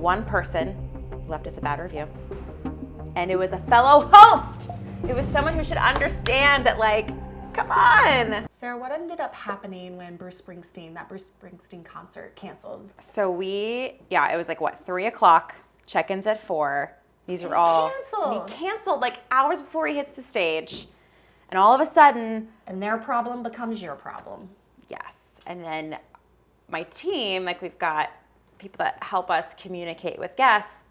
one person left us a bad review. And it was a fellow host. It was someone who should understand that, like, come on. Sarah, what ended up happening when that Bruce Springsteen concert canceled? So it was like, 3 o'clock, check-ins at 4. These are all canceled like hours before he hits the stage. And all of a sudden. And their problem becomes your problem. Yes. And then my team, like, we've got people that help us communicate with guests.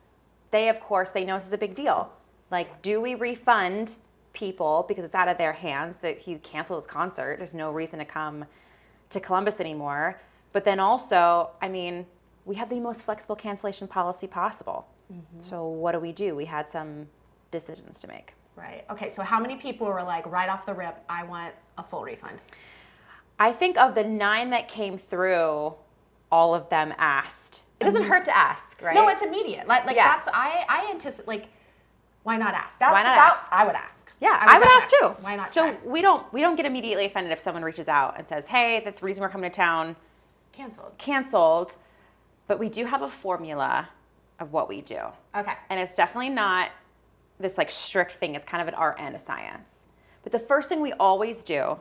They know this is a big deal. Like, do we refund people because it's out of their hands that he canceled his concert? There's no reason to come to Columbus anymore. But then also, I mean, we have the most flexible cancellation policy possible. Mm-hmm. So what do? We had some decisions to make. Right. Okay, so how many people were like, right off the rip, I want a full refund? I think of the 9 that came through, all of them asked. It doesn't hurt to ask, right? No, it's immediate. That's, I anticipate, like, why not ask? Why not ask? I would ask. Yeah, I would ask too. Why not So try? we don't get immediately offended if someone reaches out and says, hey, the reason we're coming to town canceled. But we do have a formula of what we do. Okay. And it's definitely not this like strict thing. It's kind of an art and a science. But the first thing we always do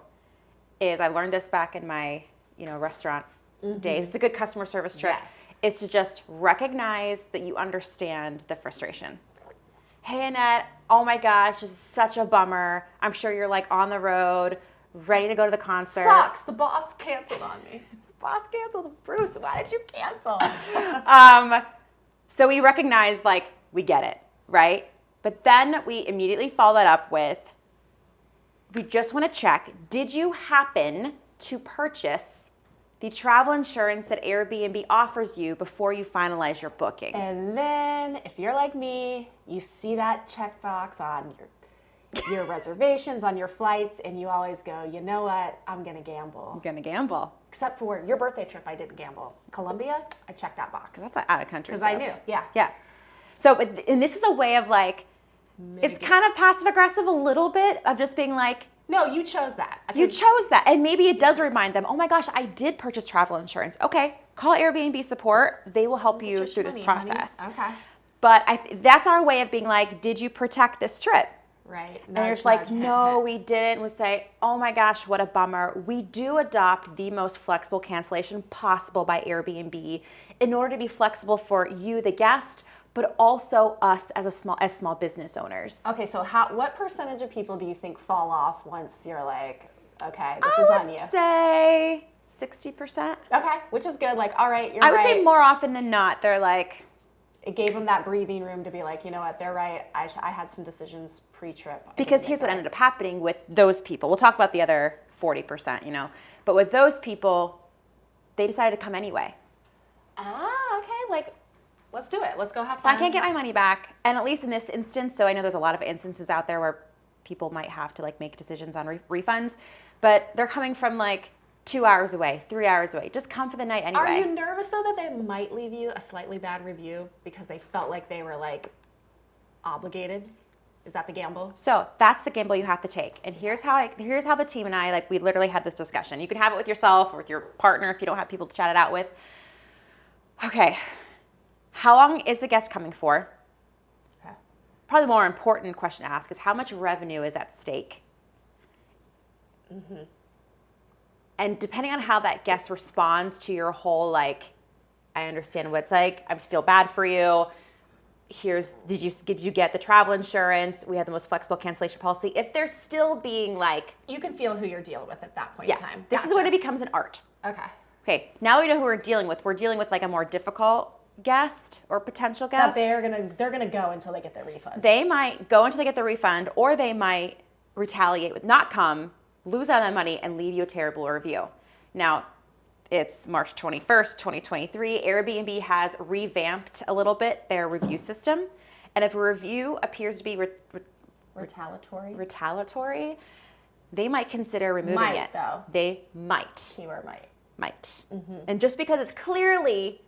is, I learned this back in my, restaurant days. It's a good customer service trick. Yes. Is to just recognize that you understand the frustration. Hey, Annette, oh my gosh, this is such a bummer. I'm sure you're like on the road, ready to go to the concert. Sucks. The boss canceled on me. Boss canceled. Bruce, why did you cancel? So we recognize, like, we get it, right? But then we immediately follow that up with, we just want to check, did you happen to purchase the travel insurance that Airbnb offers you before you finalize your booking? And then, if you're like me, you see that checkbox on your reservations, on your flights, and you always go, you know what, I'm going to gamble. I'm going to gamble. Except for your birthday trip, I didn't gamble. Colombia, I checked that box. That's out of country because stuff. I knew, yeah. Yeah. So, and this is a way of like, it's kind of passive aggressive a little bit of just being like, no, you chose that. You chose that. And maybe it does remind them, oh my gosh, I did purchase travel insurance. Okay, call Airbnb support. They will help you through this process. Honey. Okay. But that's our way of being like, did you protect this trip? Right. And there's like, no, we didn't. We say, oh my gosh, what a bummer. We do adopt the most flexible cancellation possible by Airbnb in order to be flexible for you, the guest, but also us as small business owners. Okay, so what percentage of people do you think fall off once you're like, okay, this is on you? I would say 60%. Okay, which is good. Like, all right, you're right. I would say more often than not, they're like... It gave them that breathing room to be like, you know what, they're right. I had some decisions pre-trip. Because here's what ended up happening with those people. We'll talk about the other 40%, But with those people, they decided to come anyway. Ah, okay, like... Let's do it. Let's go have fun. I can't get my money back. And at least in this instance, so I know there's a lot of instances out there where people might have to like make decisions on refunds, but they're coming from like 2 hours away, 3 hours away. Just come for the night anyway. Are you nervous though that they might leave you a slightly bad review because they felt like they were like obligated? Is that the gamble? So that's the gamble you have to take. And here's how the team and I, like, we literally had this discussion. You can have it with yourself or with your partner if you don't have people to chat it out with. Okay. How long is the guest coming for? Okay. Probably the more important question to ask is how much revenue is at stake? Mm-hmm. And depending on how that guest responds to your whole, like, I understand what it's like, I feel bad for you, did you get the travel insurance, we have the most flexible cancellation policy. If they're still being like... You can feel who you're dealing with at that point in time. This is when it becomes an art. Okay, now that we know who we're dealing with like a more difficult guest or potential guest. That they're gonna go until they get their refund. They might go until they get their refund, or they might retaliate with not come, lose out on that money, and leave you a terrible review. Now, it's March 21st, 2023. Airbnb has revamped a little bit their review system, and if a review appears to be retaliatory, they might consider removing it. Though. They might. Keyword might. Mm-hmm. And just because it's clearly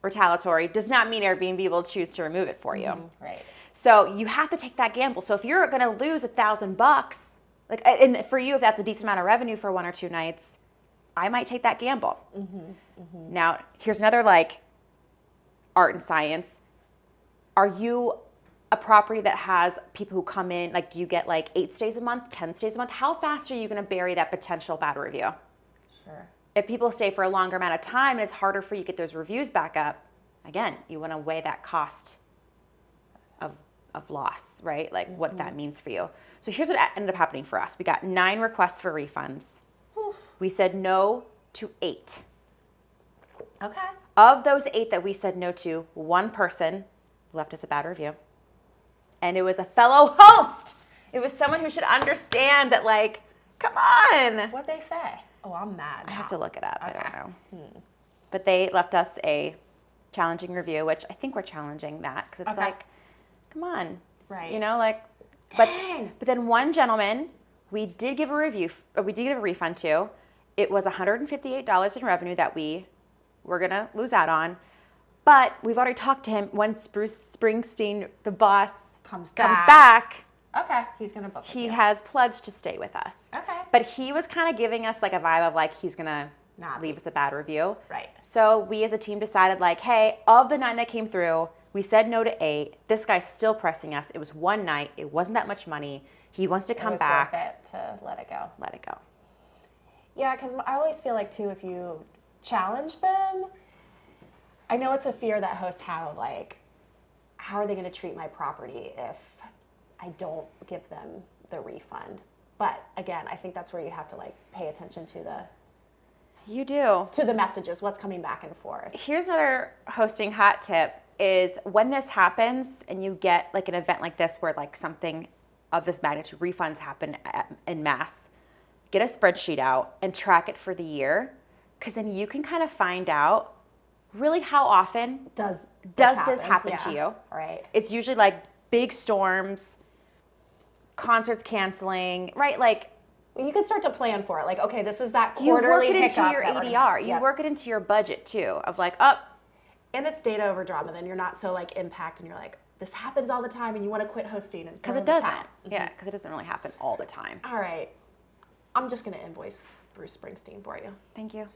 retaliatory does not mean Airbnb will choose to remove it for you. Mm-hmm. Right. So you have to take that gamble. So if you're going to lose $1,000, like, and for you, if that's a decent amount of revenue for 1 or 2 nights, I might take that gamble. Mm-hmm. Mm-hmm. Now, here's another art and science. Are you a property that has people who come in, like do you get like 8 stays a month, 10 stays a month? How fast are you going to bury that potential bad review? Sure. If people stay for a longer amount of time and it's harder for you to get those reviews back up, again, you want to weigh that cost of loss, right? Like what that means for you. So here's what ended up happening for us. We got 9 requests for refunds. We said no to 8. Okay. Of those 8 that we said no to, 1 person left us a bad review. And it was a fellow host. It was someone who should understand that, like, come on. What'd they say? Oh, I'm mad now. I have to look it up. Okay. I don't know. But they left us a challenging review, which I think we're challenging that because it's like, come on. Right. You know, like, Dang. but then one gentleman, we did give a refund to. It was $158 in revenue that we were going to lose out on. But we've already talked to him. Once Bruce Springsteen, the boss, comes back, okay, he's going to book he you. has pledged to stay with us. Okay. But he was kind of giving us like a vibe of like he's going to Not leave us a bad review. Right. So we as a team decided like, hey, of the 9 that came through, we said no to 8. This guy's still pressing us. It was one night. It wasn't that much money. He wants to come back. Worth it to let it go. Let it go. Yeah, because I always feel like, too, if you challenge them, I know it's a fear that hosts have, like, how are they going to treat my property if I don't give them the refund? But, again, I think that's where you have to, like, pay attention to You do. the messages, what's coming back and forth. Here's another hosting hot tip is when this happens and you get like an event like this where like something of this magnitude refunds happen en masse, get a spreadsheet out and track it for the year because then you can kind of find out really how often Does this happen to you. Right. It's usually like big storms, concerts canceling, right? Like You can start to plan for it. Like, okay, this is that you work quarterly it hiccup into your that we're gonna ADR. have. You Yep. work it into your budget too of like, oh, And it's data over drama. Then you're not so like impact, and you're like, this happens all the time, and you want to quit hosting and because throw it in the doesn't. towel. Yeah, because it doesn't really happen all the time. All right, I'm just gonna invoice Bruce Springsteen for you. Thank you.